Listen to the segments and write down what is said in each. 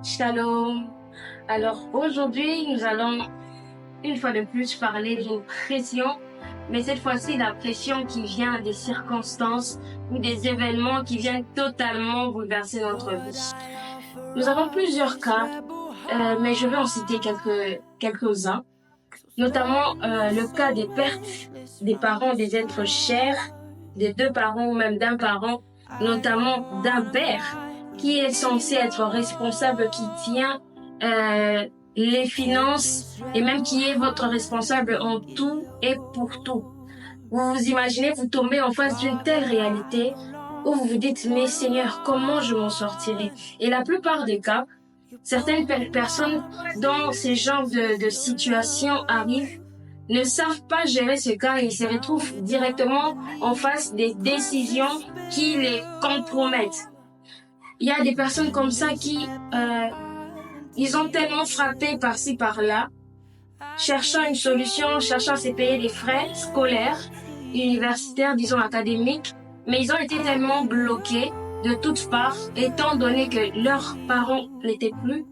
Shalom. Alors aujourd'hui, nous allons une fois de plus parler d'une pression, mais cette fois-ci la pression qui vient des circonstances ou des événements qui viennent totalement bouleverser notre vie. Nous avons plusieurs cas, mais je vais en citer quelques-uns, notamment le cas des pertes des parents, des êtres chers, des deux parents ou même d'un parent, notamment d'un père qui est censé être responsable, qui tient les finances et même qui est votre responsable en tout et pour tout. Vous vous imaginez, vous tombez en face d'une telle réalité où vous vous dites, mais Seigneur, comment je m'en sortirai? Et la plupart des cas, certaines personnes dans ces genres de situations arrivent, ne savent pas gérer ce cas et se retrouvent directement en face des décisions qui les compromettent. Il y a des personnes comme ça qui, ils ont tellement frappé par-ci par-là, cherchant une solution, cherchant à se payer des frais scolaires, universitaires, disons académiques, mais ils ont été tellement bloqués de toutes parts, étant donné que leurs parents n'étaient plus,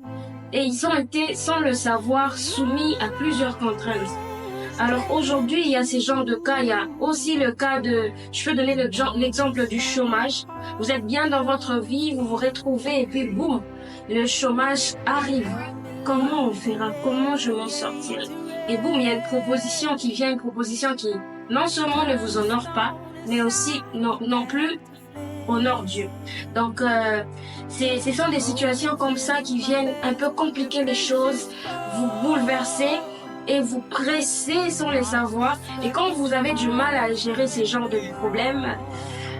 et ils ont été, sans le savoir, soumis à plusieurs contraintes. Alors aujourd'hui, il y a ces genres de cas. Il y a aussi le cas je peux donner l'exemple du chômage. Vous êtes bien dans votre vie, vous vous retrouvez et puis boum, le chômage arrive. Comment on fera? Comment je m'en sortirai? Et boum, il y a une proposition qui vient, une proposition qui non seulement ne vous honore pas, mais aussi non plus honore Dieu. Donc, ce sont des situations comme ça qui viennent un peu compliquer les choses, vous bouleverser et vous presser sans le savoir. Et quand vous avez du mal à gérer ces genres de problèmes,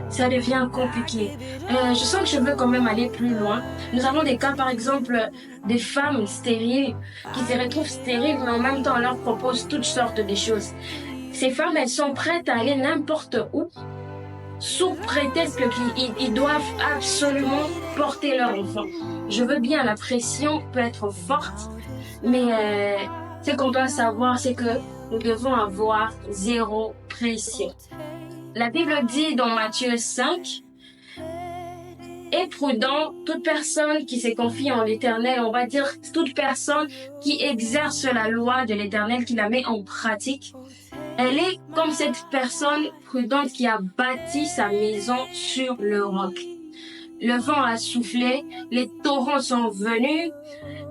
ça devient compliqué. Je sens que je veux quand même aller plus loin. Nous avons des cas, par exemple, des femmes stériles qui se retrouvent stériles, mais en même temps, on leur propose toutes sortes de choses. Ces femmes, elles sont prêtes à aller n'importe où, sous prétexte qu'ils doivent absolument porter leur enfant. Je veux bien, la pression peut être forte, mais ce qu'on doit savoir, c'est que nous devons avoir zéro pression. La Bible dit dans Matthieu 5, et prudent, toute personne qui se confie en l'Éternel, on va dire toute personne qui exerce la loi de l'Éternel, qui la met en pratique, elle est comme cette personne prudente qui a bâti sa maison sur le roc. Le vent a soufflé, les torrents sont venus,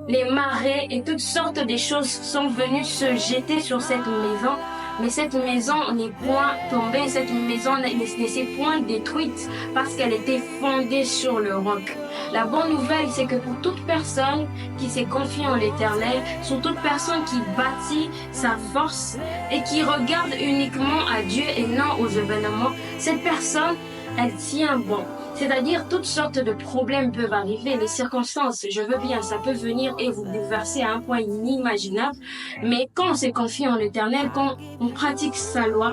les marées et toutes sortes de choses sont venues se jeter sur cette maison. Mais cette maison n'est point tombée, cette maison ne s'est point détruite parce qu'elle était fondée sur le roc. La bonne nouvelle, c'est que pour toute personne qui s'est confiée en l'Éternel, sur toute personne qui bâtit sa force et qui regarde uniquement à Dieu et non aux événements, cette personne, elle tient bon. C'est-à-dire, toutes sortes de problèmes peuvent arriver, les circonstances, je veux bien, ça peut venir et vous bouleverser à un point inimaginable, mais quand on se confie en l'Éternel, quand on pratique sa loi,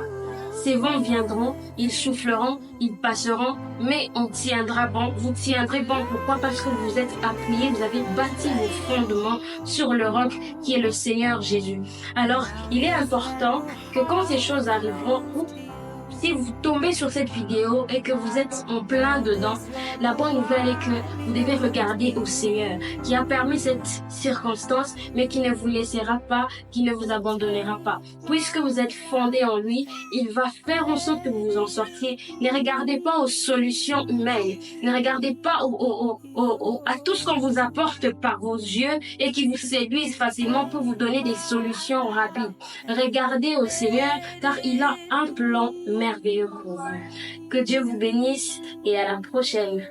ces vents viendront, ils souffleront, ils passeront, mais on tiendra bon. Vous tiendrez bon. Pourquoi? Parce que vous êtes appuyés, vous avez bâti vos fondements sur le roc qui est le Seigneur Jésus. Alors, il est important que quand ces choses arriveront, si vous tombez sur cette vidéo et que vous êtes en plein dedans, la bonne nouvelle est que vous devez regarder au Seigneur qui a permis cette circonstance, mais qui ne vous laissera pas, qui ne vous abandonnera pas. Puisque vous êtes fondé en lui, il va faire en sorte que vous vous en sortiez. Ne regardez pas aux solutions humaines. Ne regardez pas à tout ce qu'on vous apporte par vos yeux et qui vous séduisent facilement pour vous donner des solutions rapides. Regardez au Seigneur car il a un plan merveilleux pour vous. Que Dieu vous bénisse et à la prochaine.